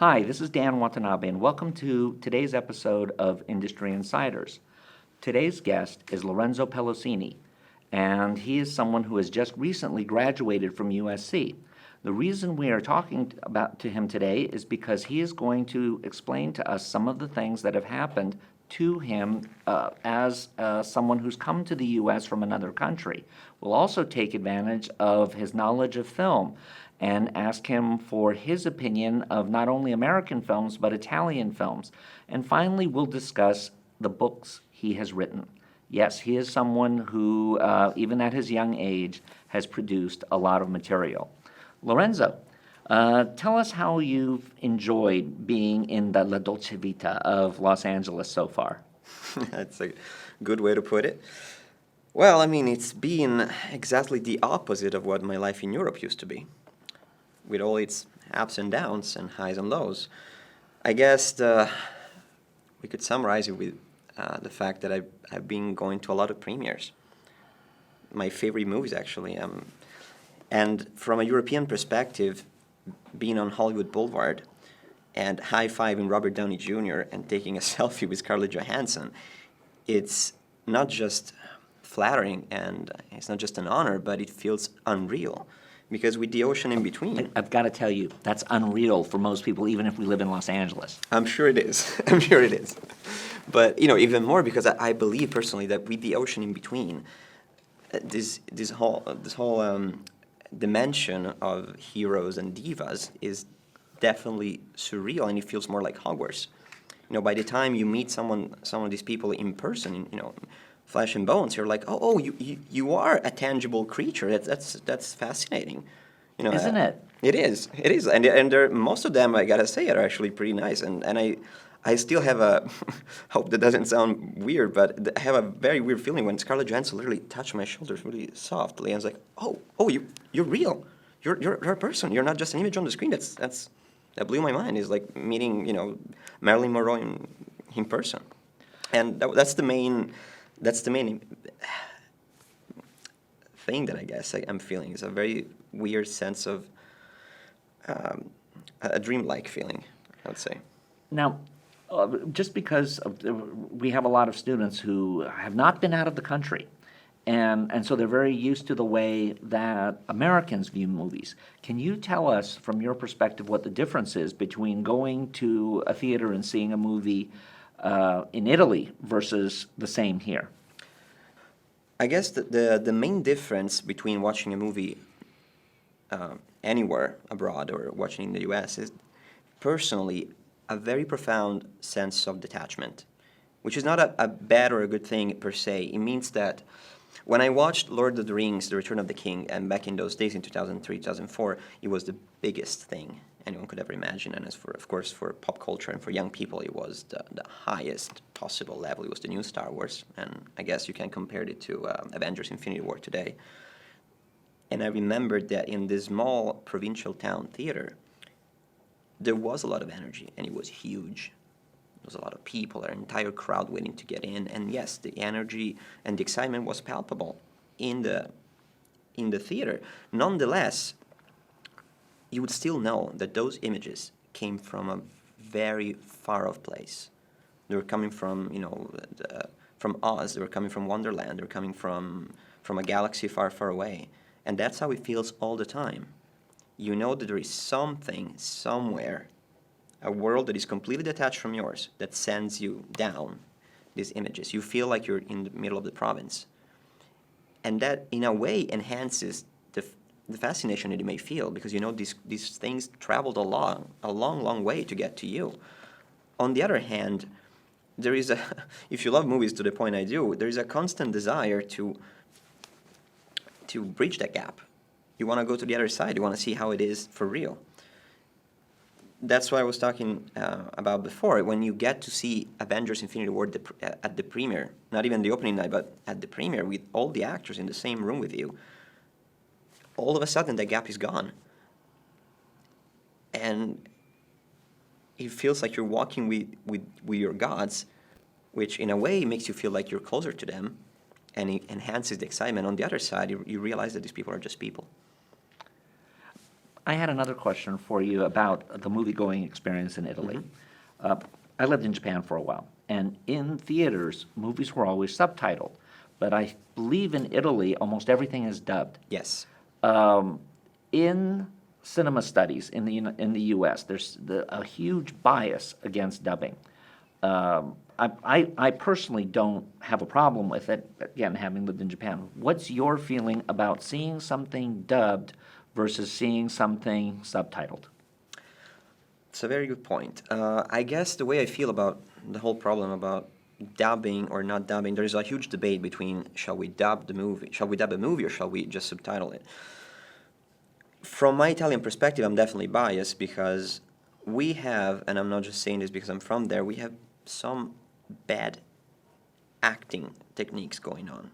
Hi, this is Dan Watanabe, and welcome to today's episode of Industry Insiders. Today's guest is Lorenzo Pelosini, and he is someone who has just recently graduated from USC. The reason we are talking to him today is because he is going to explain to us some of the things that have happened to him as someone who's come to the U.S. from another country. We'll also take advantage of his knowledge of film and ask him for his opinion of not only American films but Italian films. And finally, we'll discuss the books he has written. Yes, he is someone who, even at his young age, has produced a lot of material. Lorenzo, tell us how you've enjoyed being in the La Dolce Vita of Los Angeles so far. That's a good way to put it. Well, I mean, it's been exactly the opposite of what my life in Europe used to be, with all its ups and downs and highs and lows. I guess we could summarize it with the fact that I've been going to a lot of premieres. My favorite movies, actually. And from a European perspective, being on Hollywood Boulevard and high-fiving Robert Downey Jr. and taking a selfie with Scarlett Johansson, it's not just flattering and it's not just an honor, but it feels unreal. Because with the ocean in between... I've got to tell you, that's unreal for most people, even if we live in Los Angeles. I'm sure it is. I'm sure it is. But, even more because I believe personally that with the ocean in between, this whole dimension of heroes and divas is definitely surreal, and it feels more like Hogwarts. By the time you meet some of these people in person, flesh and bones, you're like, oh, you are a tangible creature. That's fascinating. Isn't it? It is, and most of them, I gotta say, are actually pretty nice. And I still have a hope that doesn't sound weird, but I have a very weird feeling when Scarlett Johansson literally touched my shoulders really softly, and I was like, oh, you're real. You're a person. You're not just an image on the screen. That blew my mind. It's like meeting Marilyn Monroe in person, and that's the main thing that I guess I'm feeling. Is a very weird sense of a dreamlike feeling, I would say. Now, just because we have a lot of students who have not been out of the country, and so they're very used to the way that Americans view movies. Can you tell us, from your perspective, what the difference is between going to a theater and seeing a movie in Italy versus the same here? I guess the main difference between watching a movie anywhere abroad or watching in the U.S. is, personally, a very profound sense of detachment, which is not a bad or a good thing per se. It means that when I watched Lord of the Rings, The Return of the King, and back in those days in 2003, 2004, it was the biggest thing anyone could ever imagine. And of course, for pop culture and for young people, it was the highest possible level. It was the new Star Wars. And I guess you can compare it to Avengers Infinity War today. And I remembered that in this small provincial town theater, there was a lot of energy, and it was huge. There was a lot of people, an entire crowd waiting to get in, and yes, the energy and the excitement was palpable in the theater. Nonetheless, you would still know that those images came from a very far-off place. They were coming from, from Oz. They were coming from Wonderland. They were coming from a galaxy far, far away, and that's how it feels all the time. You know that there is something, somewhere, a world that is completely detached from yours that sends you down these images. You feel like you're in the middle of the province. And that, in a way, enhances the fascination that you may feel, because these things traveled a long way to get to you. On the other hand, there is if you love movies to the point I do, there is a constant desire to bridge that gap. You want to go to the other side. You want to see how it is for real. That's what I was talking about before. When you get to see Avengers Infinity War at the premiere, not even the opening night, but at the premiere with all the actors in the same room with you, all of a sudden that gap is gone. And it feels like you're walking with your gods, which in a way makes you feel like you're closer to them, and it enhances the excitement. On the other side, you realize that these people are just people. I had another question for you about the movie-going experience in Italy. I lived in Japan for a while, and in theaters, movies were always subtitled. But I believe in Italy, almost everything is dubbed. Yes. In cinema studies in the U.S., there's a huge bias against dubbing. I personally don't have a problem with it, again, having lived in Japan. What's your feeling about seeing something dubbed versus seeing something subtitled? It's a very good point. I guess the way I feel about the whole problem about dubbing or not dubbing, there's a huge debate between shall we dub a movie or shall we just subtitle it? From my Italian perspective, I'm definitely biased because we have, and I'm not just saying this because I'm from there, we have some bad acting techniques going on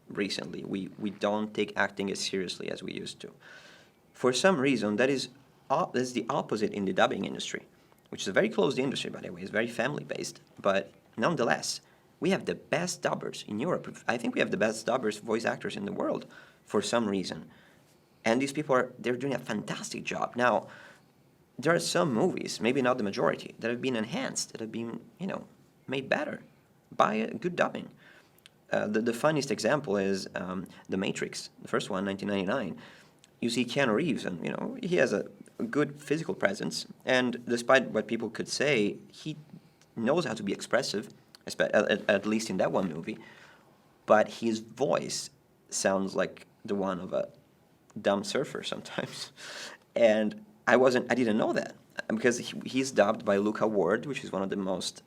recently. We don't take acting as seriously as we used to. For some reason, that's the opposite in the dubbing industry, which is a very closed industry, by the way. It's very family-based, but nonetheless, we have the best dubbers in Europe. I think we have the best dubbers, voice actors in the world for some reason. And these people they're doing a fantastic job. Now, there are some movies, maybe not the majority, that have been enhanced, that have been, made better by a good dubbing. The funniest example is The Matrix, the first one, 1999. You see Keanu Reeves, and he has a good physical presence, and despite what people could say, he knows how to be expressive, at least in that one movie. But his voice sounds like the one of a dumb surfer sometimes, and I didn't know that because he's dubbed by Luca Ward, which is one of the most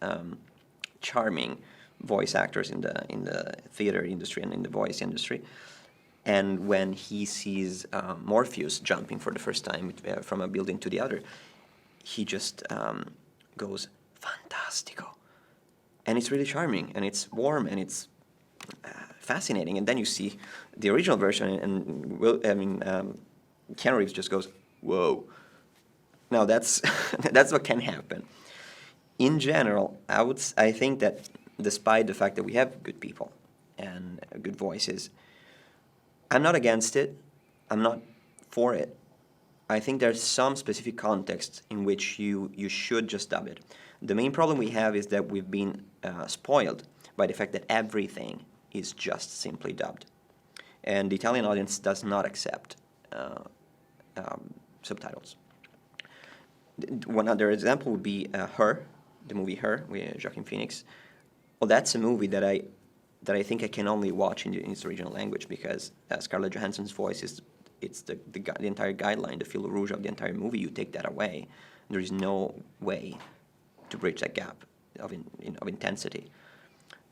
charming voice actors in the theater industry and in the voice industry. And when he sees Morpheus jumping for the first time from a building to the other, he just goes, "Fantastico." And it's really charming, and it's warm, and it's fascinating. And then you see the original version, and Keanu Reeves just goes, "Whoa." Now that's that's what can happen. In general, I think that despite the fact that we have good people and good voices, I'm not against it. I'm not for it. I think there's some specific contexts in which you should just dub it. The main problem we have is that we've been spoiled by the fact that everything is just simply dubbed. And the Italian audience does not accept subtitles. One other example would be Her, the movie Her, with Joaquin Phoenix. Well, that's a movie that I think I can only watch in its original language because Scarlett Johansson's voice is the entire guideline, the fil rouge of the entire movie. You take that away, there is no way to bridge that gap of intensity.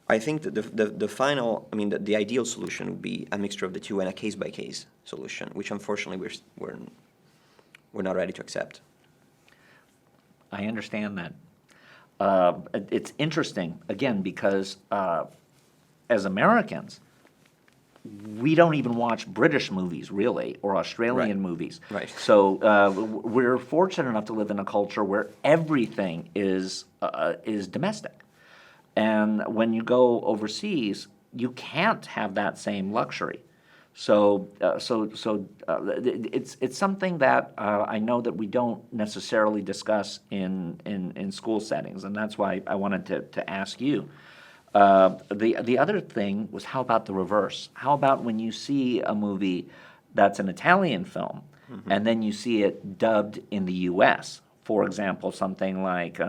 I think that the final, the ideal solution would be a mixture of the two and a case-by-case solution, which unfortunately we're not ready to accept. I understand that. It's interesting, again, because as Americans, we don't even watch British movies, really, or Australian movies. Right. So we're fortunate enough to live in a culture where everything is domestic. And when you go overseas, you can't have that same luxury. So it's something that I know that we don't necessarily discuss in school settings, and that's why I wanted to ask you. The other thing was, how about the reverse? How about when you see a movie that's an Italian film, and then you see it dubbed in the U.S.? For example, something like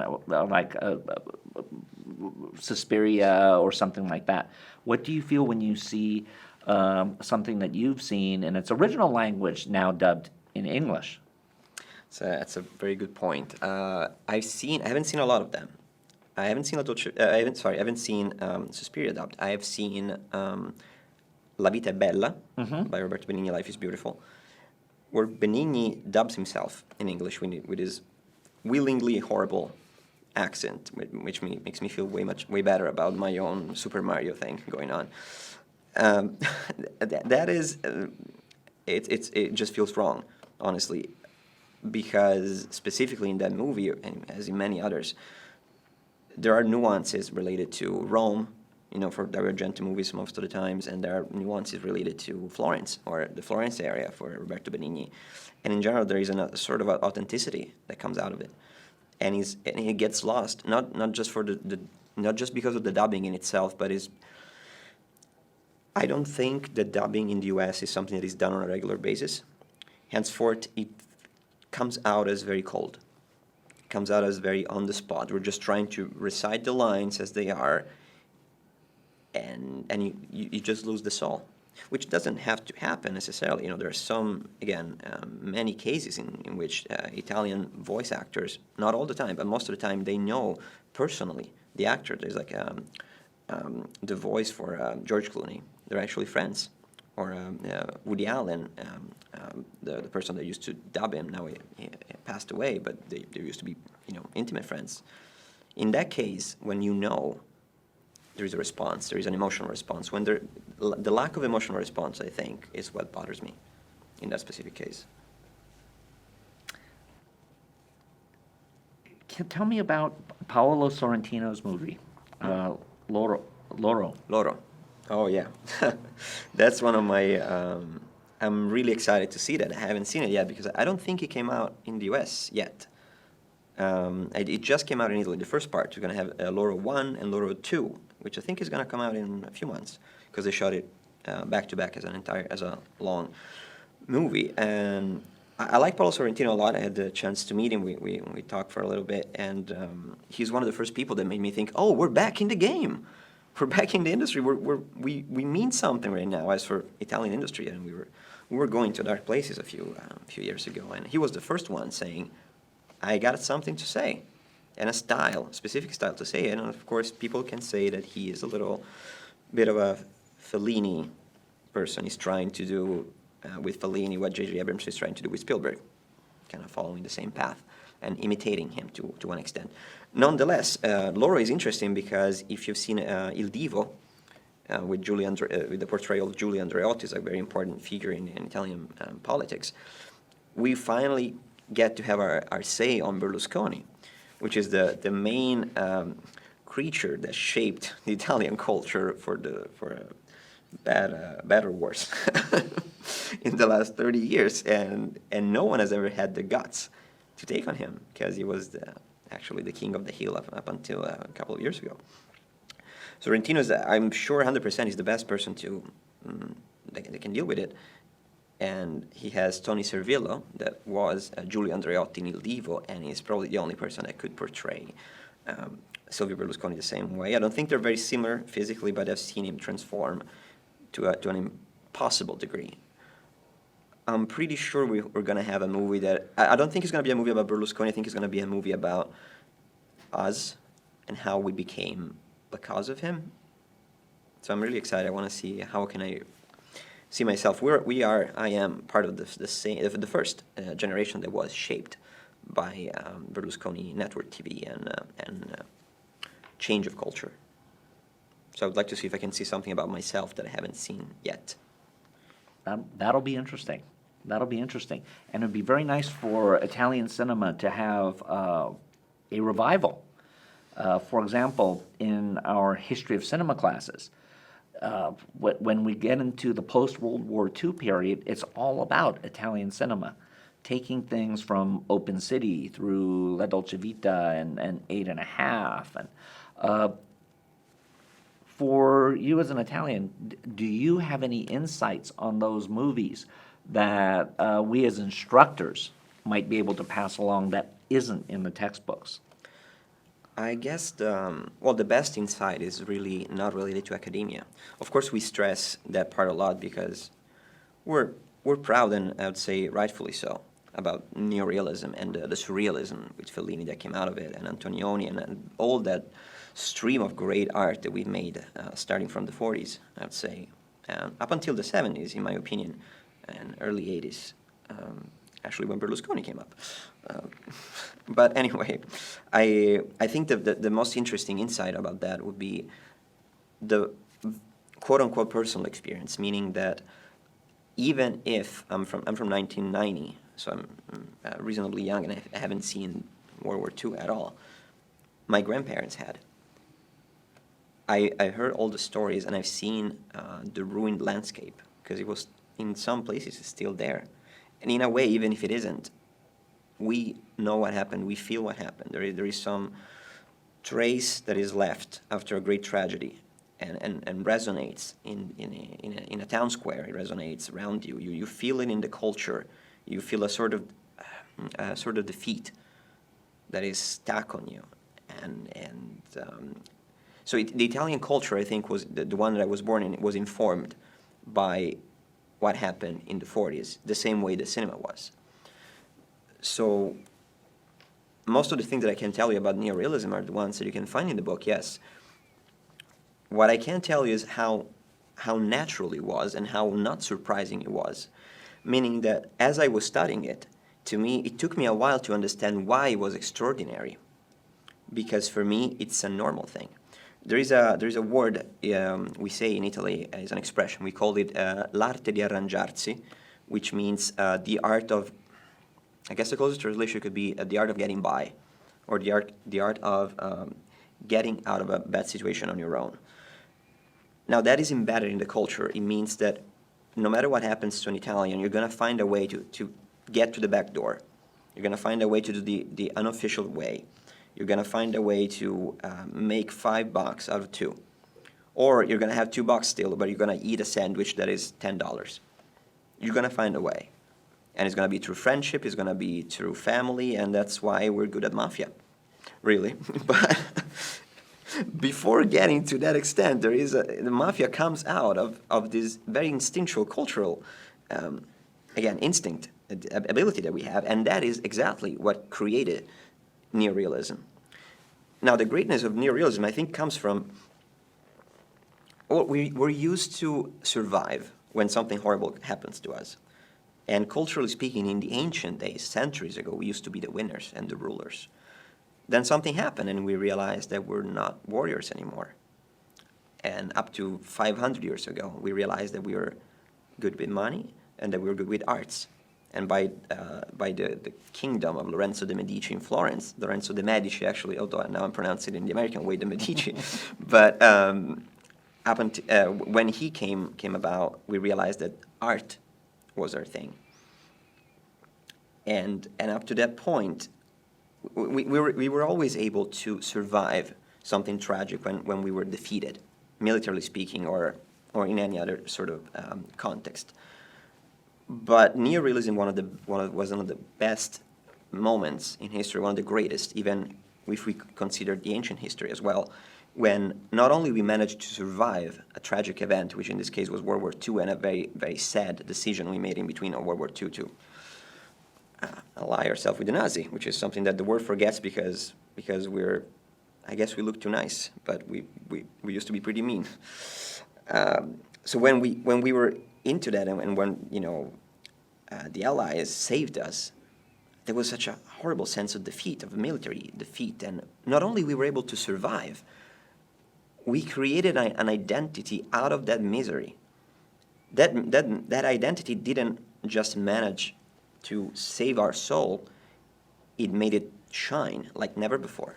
Suspiria or something like that. What do you feel when you see something that you've seen in its original language now dubbed in English? So that's a very good point. I haven't seen a lot of them. I haven't seen Suspiria dubbed. I have seen La Vita è Bella by Roberto Benigni, Life is Beautiful, where Benigni dubs himself in English with his willingly horrible accent, which makes me feel way better about my own Super Mario thing going on. That is, it just feels wrong, honestly, because specifically in that movie, and as in many others, there are nuances related to Rome, for Dario Argento movies most of the times, and there are nuances related to Florence or the Florence area for Roberto Benigni. And in general, there is a sort of authenticity that comes out of it, and it gets lost not just for not just because of the dubbing in itself, but I don't think that dubbing in the U.S. is something that is done on a regular basis. Henceforth, it comes out as very cold. It comes out as very on the spot. We're just trying to recite the lines as they are, and you just lose the soul, which doesn't have to happen necessarily. There are many cases in which Italian voice actors, not all the time, but most of the time, they know personally the actor. There's like the voice for George Clooney. They're actually friends. Or Woody Allen, the person that used to dub him, now he passed away, but they used to be, intimate friends. In that case, when there is a response, there is an emotional response. When the lack of emotional response, I think, is what bothers me in that specific case. Tell me about Paolo Sorrentino's movie, Loro. Loro. Oh, yeah. That's one of my... I'm really excited to see that. I haven't seen it yet because I don't think it came out in the U.S. yet. It just came out in Italy, the first part. You're going to have Loro 1 and Loro 2, which I think is going to come out in a few months because they shot it back-to-back as a long movie. And I like Paolo Sorrentino a lot. I had the chance to meet him. We talked for a little bit, and he's one of the first people that made me think, oh, we're back in the game. We're back in the industry. We mean something right now as for Italian industry, and we were going to dark places a few years ago, and he was the first one saying, I got something to say, and a specific style to say it. And of course, people can say that he is a little bit of a Fellini person. He's trying to do with Fellini what J.J. Abrams is trying to do with Spielberg, kind of following the same path and imitating him to one extent. Nonetheless, Loro is interesting because if you've seen Il Divo, with the portrayal of Giulio Andreotti, is a very important figure in Italian politics, we finally get to have our say on Berlusconi, which is the main creature that shaped the Italian culture for bad or worse in the last 30 years, and no one has ever had the guts to take on him because he was actually the king of the hill up until a couple of years ago. Sorrentino is, I'm sure 100% is the best person that can deal with it. And he has Tony Servillo, that was Giulio Andreotti in Il Divo, and he's probably the only person that could portray Silvio Berlusconi the same way. I don't think they're very similar physically, but I've seen him transform to an impossible degree. I'm pretty sure we're going to have a movie that... I don't think it's going to be a movie about Berlusconi. I think it's going to be a movie about us and how we became because of him. So I'm really excited. I want to see how can I see myself. I am part of the first generation that was shaped by Berlusconi network TV and change of culture. So I would like to see if I can see something about myself that I haven't seen yet. That'll be interesting. That'll be interesting. And it would be very nice for Italian cinema to have a revival. For example, in our history of cinema classes, when we get into the post-World War II period, it's all about Italian cinema, taking things from Open City through La Dolce Vita and Eight and a Half. And for you as an Italian, do you have any insights on those movies that we as instructors might be able to pass along that isn't in the textbooks? I guess the best insight is really not related to academia. Of course, we stress that part a lot because we're proud, and I would say rightfully so, about neorealism and the surrealism with Fellini that came out of it, and Antonioni, and all that stream of great art that we've made starting from the 40s, I would say, up until the 70s, in my opinion, and early 80s, actually when Berlusconi came up. But anyway, I think the most interesting insight about that would be the quote-unquote personal experience, meaning that even if I'm from 1990, so I'm reasonably young and I haven't seen World War II at all, my grandparents had. I heard all the stories, and I've seen the ruined landscape, because it was, in some places, it's still there. And in a way, even if it isn't, we know what happened, we feel what happened. There is some trace that is left after a great tragedy, and resonates in a town square. It resonates around you. You feel it in the culture. You feel a sort of defeat that is stuck on you. So the Italian culture, I think, was the one that I was born in, was informed by what happened in the 40s, the same way the cinema was. So most of the things that I can tell you about neorealism are the ones that you can find in the book, yes. What I can tell you is how natural it was and how not surprising it was. Meaning that as I was studying it, to me, it took me a while to understand why it was extraordinary. Because for me, it's a normal thing. There is a word we say in Italy as an expression. We call it l'arte di arrangiarsi, which means the art of, I guess the closest translation could be the art of getting by, or the art of getting out of a bad situation on your own. Now that is embedded in the culture. It means that no matter what happens to an Italian, you're going to find a way to get to the back door. You're going to find a way to do the unofficial way. You're going to find a way to make $5 out of 2. Or you're going to have $2 still, but you're going to eat a sandwich that is $10. You're going to find a way. And it's going to be through friendship, it's going to be through family, and that's why we're good at mafia, really. But before getting to that extent, the mafia comes out of this very instinctual cultural, instinct, ability that we have, and that is exactly what created neorealism. Now, the greatness of neorealism, I think, comes from, we're used to survive when something horrible happens to us. And culturally speaking, in the ancient days, centuries ago, we used to be the winners and the rulers. Then something happened, and we realized that we're not warriors anymore. And up to 500 years ago, we realized that we were good with money and that we were good with arts. And by the kingdom of Lorenzo de' Medici in Florence, Lorenzo de' Medici, actually, although now I'm pronouncing it in the American way, de' Medici, but when he came about, we realized that art was our thing. And up to that point, we were always able to survive something tragic when we were defeated, militarily speaking, or in any other sort of context. But neorealism was one of the best moments in history, one of the greatest, even if we consider the ancient history as well, when not only we managed to survive a tragic event, which in this case was World War II, and a very, very sad decision we made in between on World War II to ally ourselves with the Nazi, which is something that the world forgets because I guess we look too nice, but we used to be pretty mean. So when we were into that, and when the Allies saved us, there was such a horrible sense of defeat, of military defeat, and not only we were able to survive, we created an identity out of that misery. That identity didn't just manage to save our soul, it made it shine like never before.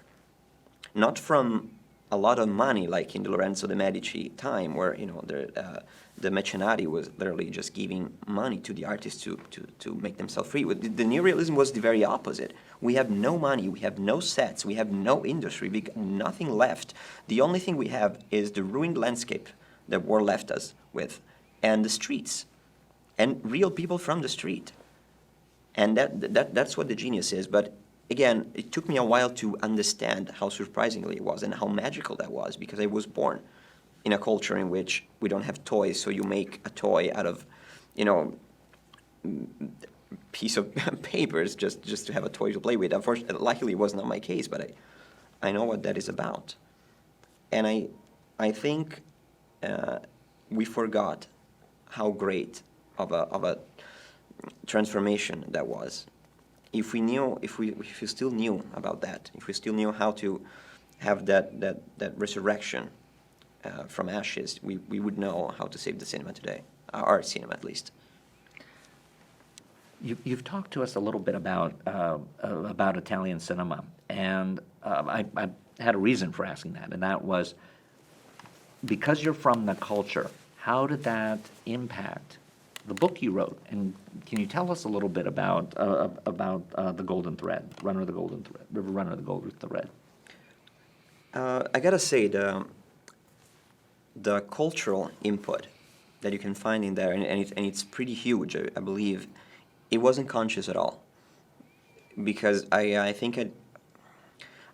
Not from a lot of money, like in the Lorenzo de' Medici time, where the mecenati was literally just giving money to the artists to make themselves free. The neorealism was the very opposite. We have no money, we have no sets, we have no industry, nothing left. The only thing we have is the ruined landscape that war left us with, and the streets, and real people from the street. And that's what the genius is. But again, it took me a while to understand how surprisingly it was and how magical that was, because I was born in a culture in which we don't have toys, so you make a toy out of, piece of papers just to have a toy to play with. Unfortunately, luckily, it was not my case, but I know what that is about. And I think we forgot how great of a transformation that was. If we still knew about that, if we still knew how to have that resurrection from ashes, we would know how to save the cinema today, our cinema at least. You've talked to us a little bit about Italian cinema, and I had a reason for asking that, and that was because you're from the culture, how did that impact the book you wrote? And can you tell us a little bit about the Golden Thread, Runner of the Golden Thread, River Runner of the Golden Thread? I gotta say, the cultural input that you can find in there, and it's pretty huge, I believe, it wasn't conscious at all. Because I think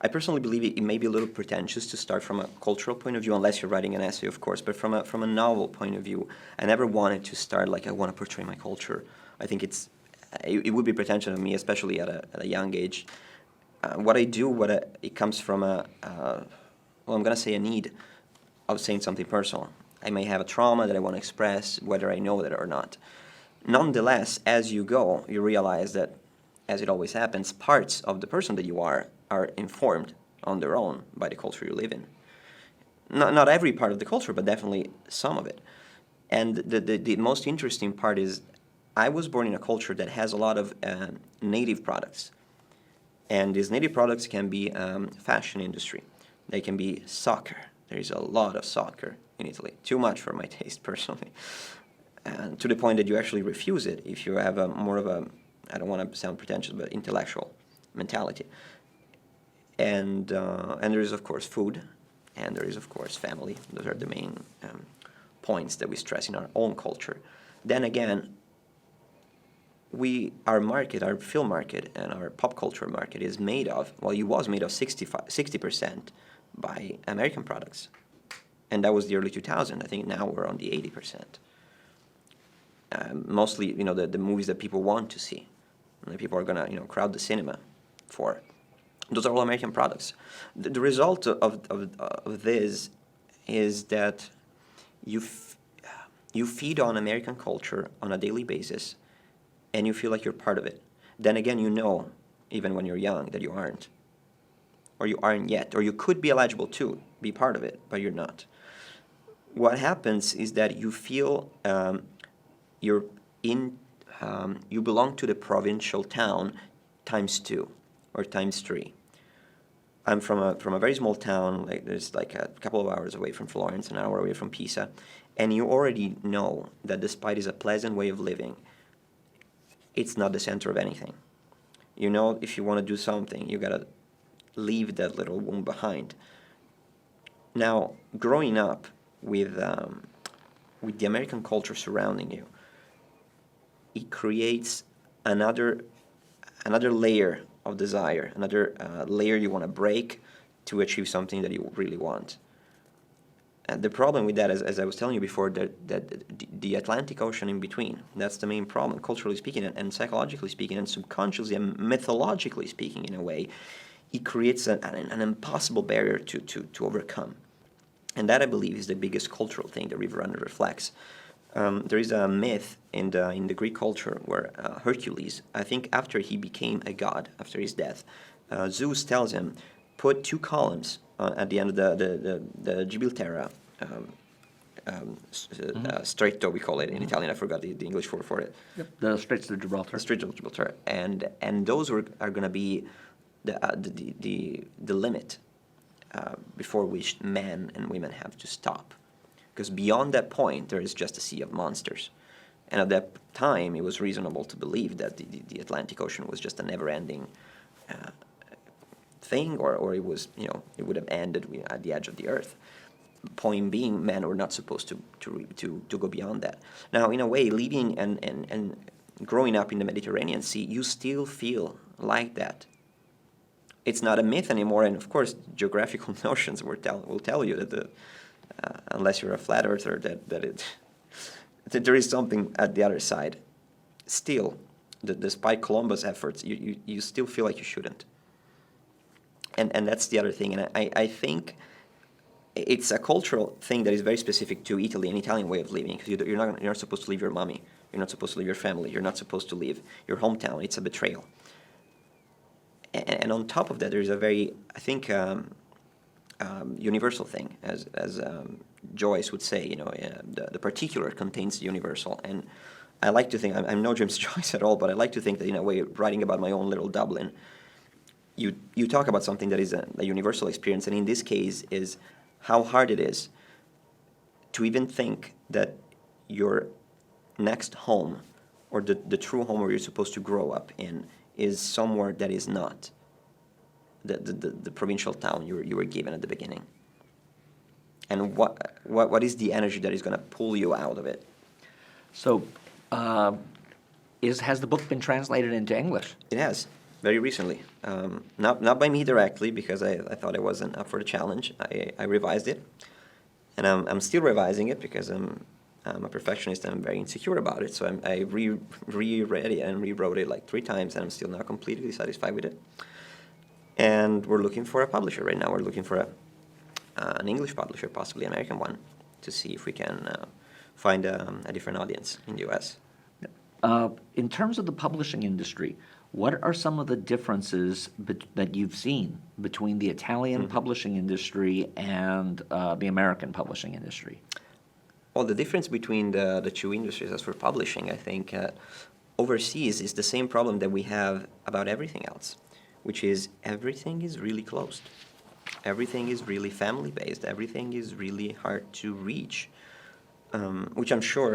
I personally believe it may be a little pretentious to start from a cultural point of view, unless you're writing an essay, of course. But from a novel point of view, I never wanted to start like I want to portray my culture. I think it would be pretentious of me, especially at a young age. What I do, it comes from I'm gonna say a need of saying something personal. I may have a trauma that I want to express, whether I know it or not. Nonetheless, as you go, you realize that, as it always happens, parts of the person that you are informed on their own by the culture you live in. Not every part of the culture, but definitely some of it. And the most interesting part is I was born in a culture that has a lot of native products. And these native products can be fashion industry. They can be soccer. There is a lot of soccer in Italy. Too much for my taste, personally. And to the point that you actually refuse it if you have more of a, I don't want to sound pretentious, but intellectual mentality. And there is, of course, food, and there is, of course, family. Those are the main points that we stress in our own culture. Then again, our film market and our pop culture market is made of, well, it was made of 60% by American products. And that was the early 2000s. I think now we're on the 80%. Mostly, the movies that people want to see, and that people are gonna, crowd the cinema for. Those are all American products. The result of this is that you feed on American culture on a daily basis, and you feel like you're part of it. Then again, even when you're young, that you aren't. Or you aren't yet. Or you could be eligible to be part of it, but you're not. What happens is that you feel you belong to the provincial town ×2 or ×3. I'm from a very small town, there's a couple of hours away from Florence, an hour away from Pisa, and you already know that despite it's a pleasant way of living, it's not the center of anything. If you want to do something, you gotta leave that little womb behind. Now, growing up with the American culture surrounding you, it creates another layer of desire, another layer you want to break to achieve something that you really want. And the problem with that is, as I was telling you before, that the Atlantic Ocean in between, that's the main problem, culturally speaking, and psychologically speaking, and subconsciously and mythologically speaking, in a way, it creates an impossible barrier to overcome. And that, I believe, is the biggest cultural thing that River Runner reflects. There is a myth in the Greek culture where Hercules, I think after he became a god, after his death, Zeus tells him, put 2 columns at the end of the Gibraltar Stretto, we call it in Italian. I forgot the English word for it. Yep. The Straits of Gibraltar. The Straits of Gibraltar, and those are going to be the limit before which men and women have to stop. Because beyond that point, there is just a sea of monsters. And at that time, it was reasonable to believe that the Atlantic Ocean was just a never-ending thing, or it was, it would have ended at the edge of the earth. Point being, men were not supposed to go beyond that. Now, in a way, living and growing up in the Mediterranean Sea, you still feel like that. It's not a myth anymore, and of course, geographical notions will tell you that unless you're a flat earther, that there is something at the other side. Still, despite Columbus' efforts, you still feel like you shouldn't. And that's the other thing. And I think it's a cultural thing that is very specific to Italy, an Italian way of living. Because you're not supposed to leave your mommy. You're not supposed to leave your family. You're not supposed to leave your hometown. It's a betrayal. And on top of that, there's a very, I think, universal thing, as Joyce would say. The particular contains the universal. And I like to think, I'm no James Joyce at all, but I like to think that, in a way, writing about my own little Dublin, you talk about something that is a universal experience, and in this case is how hard it is to even think that your next home, or the true home where you're supposed to grow up in, is somewhere that is not the provincial town you were given at the beginning. And what is the energy that is going to pull you out of it? So, has the book been translated into English? It has, very recently. Not by me directly, because I thought I wasn't up for the challenge. I revised it, and I'm still revising it because I'm a perfectionist and I'm very insecure about it. So I reread it and rewrote it like 3 times, and I'm still not completely satisfied with it. And we're looking for a publisher right now. We're looking for an English publisher, possibly an American one, to see if we can find a different audience in the U.S. In terms of the publishing industry, what are some of the differences that you've seen between the Italian publishing industry and the American publishing industry? Well, the difference between the two industries, as for publishing, I think, overseas is the same problem that we have about everything else, which is everything is really closed. Everything is really family-based. Everything is really hard to reach, which I'm sure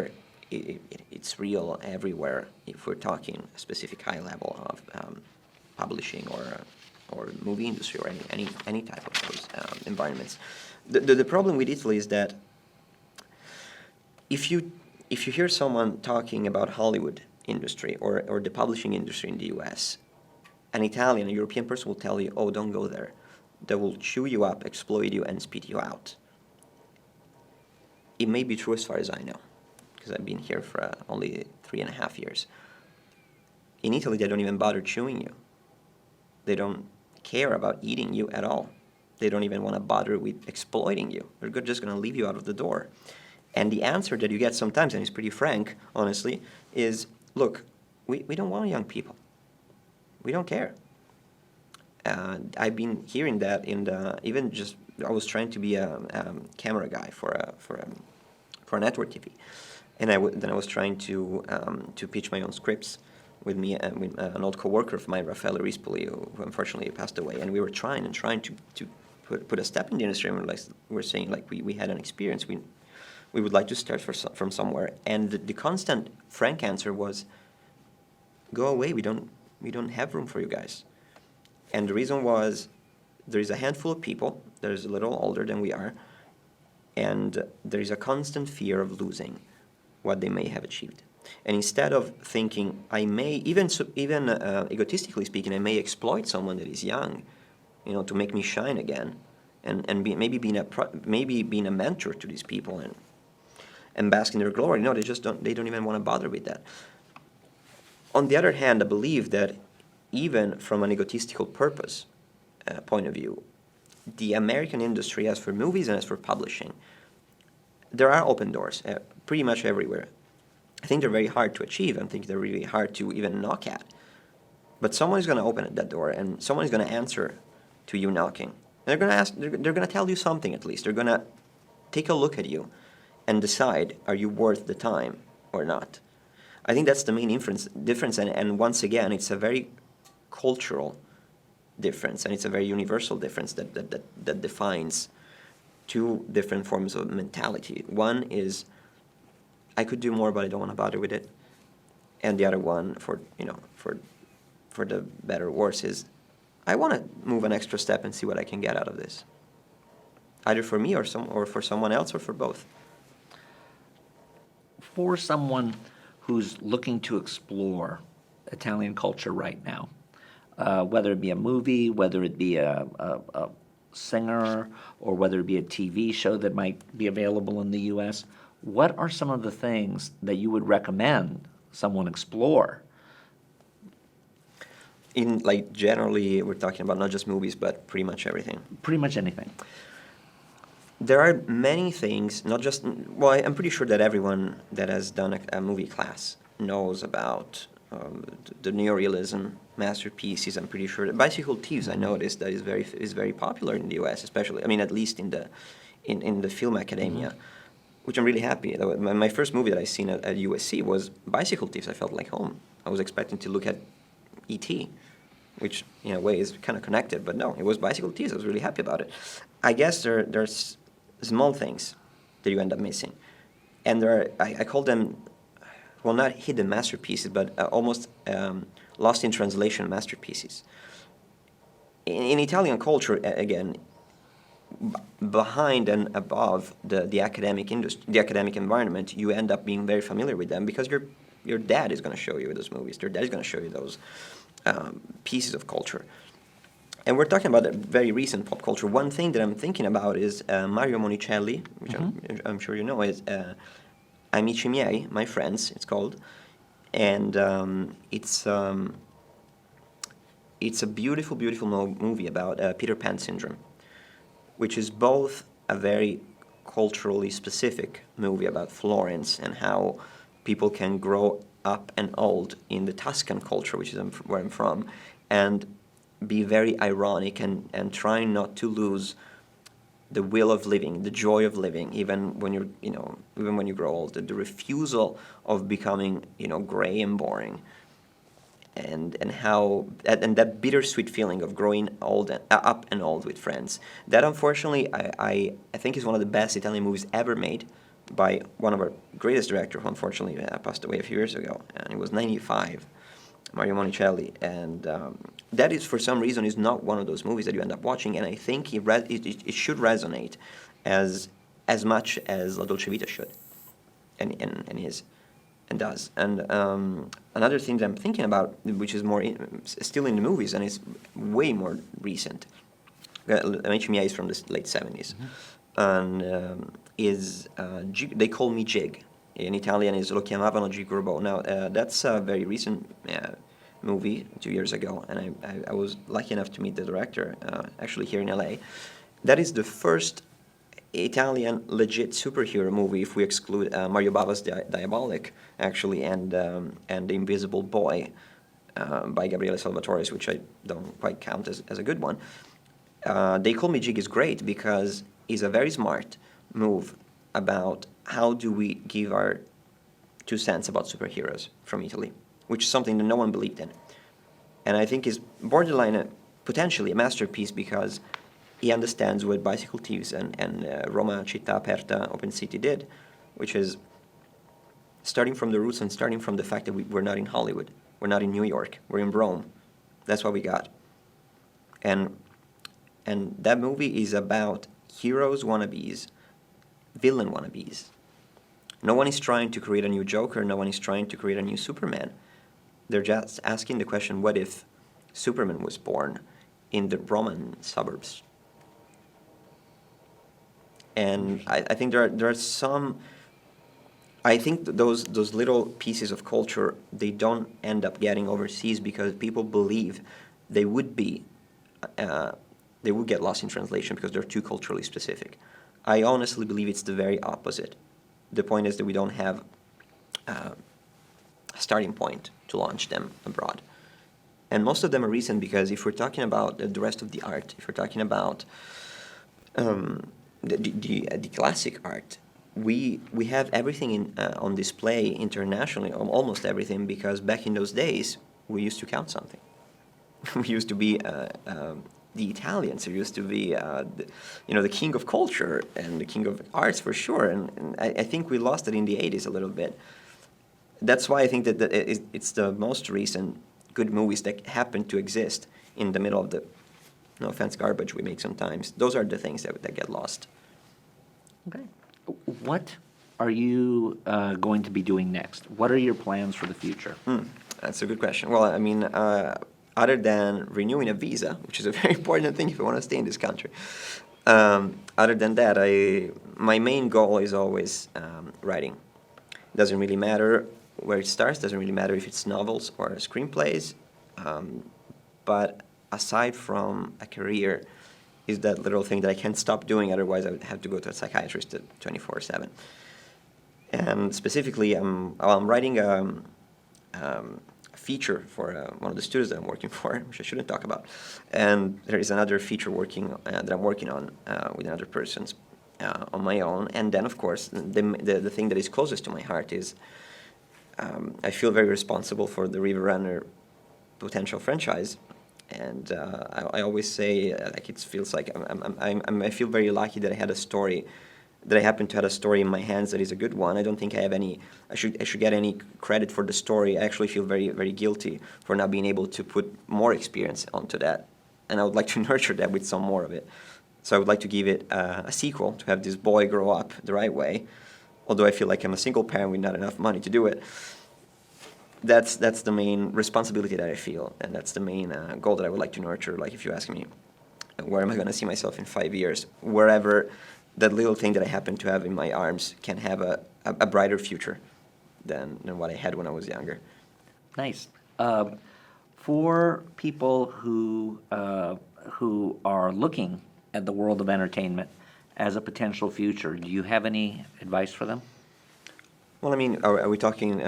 it's real everywhere if we're talking a specific high level of publishing or movie industry or any type of those environments. The problem with Italy is that if you hear someone talking about Hollywood industry or the publishing industry in the U.S., an Italian, a European person will tell you, "Oh, don't go there. They will chew you up, exploit you, and spit you out." It may be true as far as I know, because I've been here for only 3.5 years. In Italy, they don't even bother chewing you. They don't care about eating you at all. They don't even want to bother with exploiting you. They're just going to leave you out of the door. And the answer that you get sometimes, and it's pretty frank, honestly, is, look, we don't want young people. We don't care. I've been hearing that even just, I was trying to be a camera guy for a network TV. And then I was trying to pitch my own scripts with me and with an old coworker of mine, Raffaele Rispoli, who unfortunately passed away. And we were trying to put a step in the industry. And we're saying, like, we had an experience. We would like to start from somewhere. And the constant frank answer was, go away. We don't have room for you guys. And the reason was, there is a handful of people that is a little older than we are, and there is a constant fear of losing what they may have achieved. And instead of thinking, I may, even egotistically speaking, I may exploit someone that is young, to make me shine again, and maybe being a mentor to these people and bask in their glory. No, they don't even want to bother with that. On the other hand, I believe that even from an egotistical purpose point of view, the American industry, as for movies and as for publishing, there are open doors pretty much everywhere. I think they're very hard to achieve. I think they're really hard to even knock at. But someone is going to open that door, and someone is going to answer to you knocking. And they're going to ask. They're going to tell you something at least. They're going to take a look at you and decide, are you worth the time or not? I think that's the main difference. And once again, it's a very cultural difference, and it's a very universal difference that defines two different forms of mentality. One is, I could do more, but I don't want to bother with it. And the other one, for the better or worse, is, I want to move an extra step and see what I can get out of this, either for me or for someone else, or for both. For someone who's looking to explore Italian culture right now, whether it be a movie, whether it be a singer, or whether it be a TV show that might be available in the U.S., what are some of the things that you would recommend someone explore? Generally, we're talking about not just movies, but pretty much everything. Pretty much anything. There are many things, not just, well, I'm pretty sure that everyone that has done a movie class knows about the neorealism masterpieces. I'm pretty sure that Bicycle Thieves, I noticed, that is very popular in the U.S., especially, at least in the film academia, which I'm really happy. My first movie that I seen at USC was Bicycle Thieves. I felt like home. I was expecting to look at E.T., which in a way is kind of connected, but no, it was Bicycle Thieves. I was really happy about it. I guess there's small things that you end up missing. And there are, I call them, well, not hidden masterpieces, but almost lost in translation masterpieces. In Italian culture, again, behind and above the academic industry, the academic environment, you end up being very familiar with them because your dad is going to show you those movies. Your dad is going to show you those pieces of culture. And we're talking about a very recent pop culture. One thing that I'm thinking about is Mario Monicelli, which I'm sure you know, is Amici miei, my friends, it's called. And it's a beautiful, beautiful movie about Peter Pan syndrome, which is both a very culturally specific movie about Florence and how people can grow up and old in the Tuscan culture, which is where I'm from, and be very ironic and trying not to lose the will of living, the joy of living, even when even when you grow old, the refusal of becoming, gray and boring, and that bittersweet feeling of growing old up and old with friends. That, unfortunately, I think is one of the best Italian movies ever made by one of our greatest directors, who unfortunately passed away a few years ago, and he was 95, Mario Monicelli. And that is, for some reason, is not one of those movies that you end up watching, and I think it should resonate as much as La Dolce Vita should, and is. And does. And another thing that I'm thinking about, which is still in the movies, and it's way more recent, Amici miei is from the late 70s, and is They Call Me Jig. In Italian is Lo chiamavano Gigurbo. Now, that's a very recent movie, 2 years ago, and I was lucky enough to meet the director, actually here in LA. That is the first Italian legit superhero movie, if we exclude Mario Bava's Diabolic, actually, and The Invisible Boy by Gabriele Salvatore, which I don't quite count as a good one. They Call Me Jig is great because it's a very smart move about how do we give our 2 cents about superheroes from Italy, which is something that no one believed in. And I think is borderline potentially a masterpiece because he understands what Bicycle Thieves and Roma Città Aperta Open City did, which is starting from the roots and starting from the fact that we're not in Hollywood, we're not in New York, we're in Rome. That's what we got. And that movie is about heroes wannabes, villain wannabes. No one is trying to create a new Joker, no one is trying to create a new Superman. They're just asking the question, what if Superman was born in the Roman suburbs? And I think there are some. I think those little pieces of culture, they don't end up getting overseas because people believe they would get lost in translation because they're too culturally specific. I honestly believe it's the very opposite. The point is that we don't have a starting point to launch them abroad. And most of them are recent because if we're talking about the rest of the art, if we're talking about the classic art, we have everything on display internationally, almost everything, because back in those days we used to count something. We used to be the Italians. We used to be the king of culture and the king of arts for sure. And I think we lost it in the 80s a little bit. That's why I think that it's the most recent good movies that happen to exist in the middle of the, no offense, garbage we make sometimes. Those are the things that get lost. Okay. What are you going to be doing next? What are your plans for the future? That's a good question. Well, I mean, other than renewing a visa, which is a very important thing if you want to stay in this country, other than that, my main goal is always writing. Doesn't really matter where it starts, doesn't really matter if it's novels or screenplays, but aside from a career, is that little thing that I can't stop doing, otherwise I would have to go to a psychiatrist 24/7. And specifically, I'm writing a feature for one of the studios that I'm working for, which I shouldn't talk about. And there is another feature that I'm working on with another person on my own. And then, of course, the thing that is closest to my heart is I feel very responsible for the River Runner potential franchise. And I always say, like, it feels like I feel very lucky that I had a story that I happen to have a story in my hands that is a good one. I don't think I have any. I should get any credit for the story. I actually feel very very guilty for not being able to put more experience onto that, and I would like to nurture that with some more of it. So I would like to give it a sequel to have this boy grow up the right way. Although I feel like I'm a single parent with not enough money to do it. That's the main responsibility that I feel, and that's the main goal that I would like to nurture. Like if you ask me, where am I going to see myself in 5 years? Wherever that little thing that I happen to have in my arms can have a brighter future than what I had when I was younger. Nice. For people who are looking at the world of entertainment as a potential future, do you have any advice for them? Well, I mean, are we talking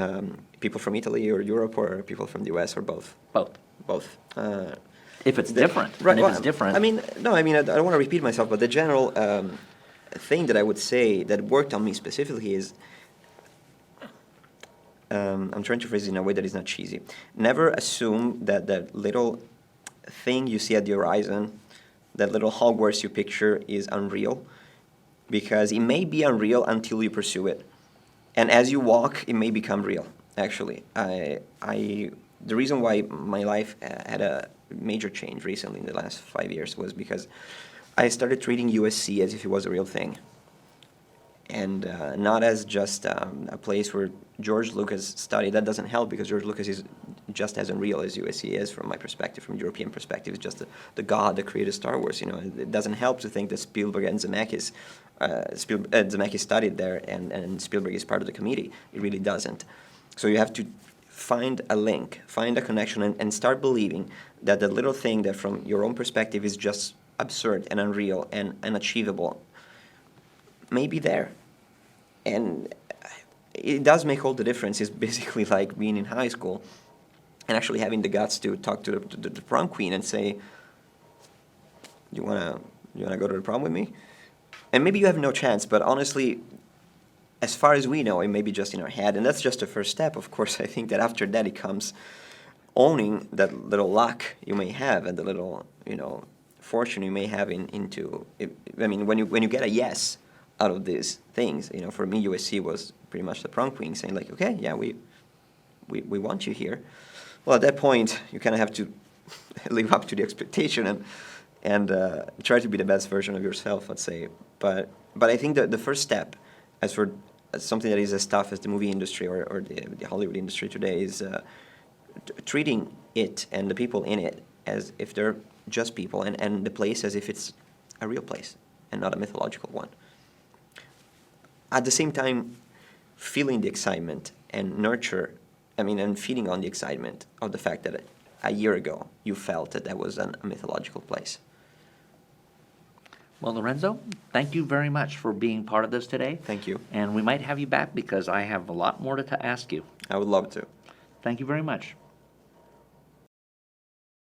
people from Italy or Europe, or people from the U.S., or both? Both. Both. If it's different. Right. And if Well, it's different. I mean, no. I mean, I don't want to repeat myself, but the general thing that I would say that worked on me specifically is, I'm trying to phrase it in a way that is not cheesy. Never assume that that little thing you see at the horizon, that little Hogwarts you picture, is unreal, because it may be unreal until you pursue it, and as you walk, it may become real. Actually, the reason why my life had a major change recently in the last 5 years was because I started treating USC as if it was a real thing, and not as just a place where George Lucas studied. That doesn't help, because George Lucas is just as unreal as USC is from my perspective, from European perspective. It's just the god that created Star Wars. You know, it doesn't help to think that Spielberg and Zemeckis studied there, and Spielberg is part of the committee. It really doesn't. So you have to find a link, find a connection, and start believing that the little thing that from your own perspective is just absurd and unreal and unachievable may be there. And it does make all the difference. It's basically like being in high school and actually having the guts to talk to the prom queen and say, you wanna go to the prom with me? And maybe you have no chance, but honestly, as far as we know, it may be just in our head, and that's just the first step. Of course, I think that after that it comes owning that little luck you may have and the little, fortune you may have into. I mean, when you get a yes out of these things, for me, USC was pretty much the prom queen saying like, okay, yeah, we want you here. Well, at that point, you kind of have to live up to the expectation and try to be the best version of yourself, let's say. But I think that the first step, as for something that is as tough as the movie industry or the Hollywood industry today, is treating it and the people in it as if they're just people, and the place as if it's a real place and not a mythological one. At the same time, feeling the excitement and and feeding on the excitement of the fact that a year ago you felt that was a mythological place. Well, Lorenzo, thank you very much for being part of this today. Thank you. And we might have you back because I have a lot more to ask you. I would love to. Thank you very much.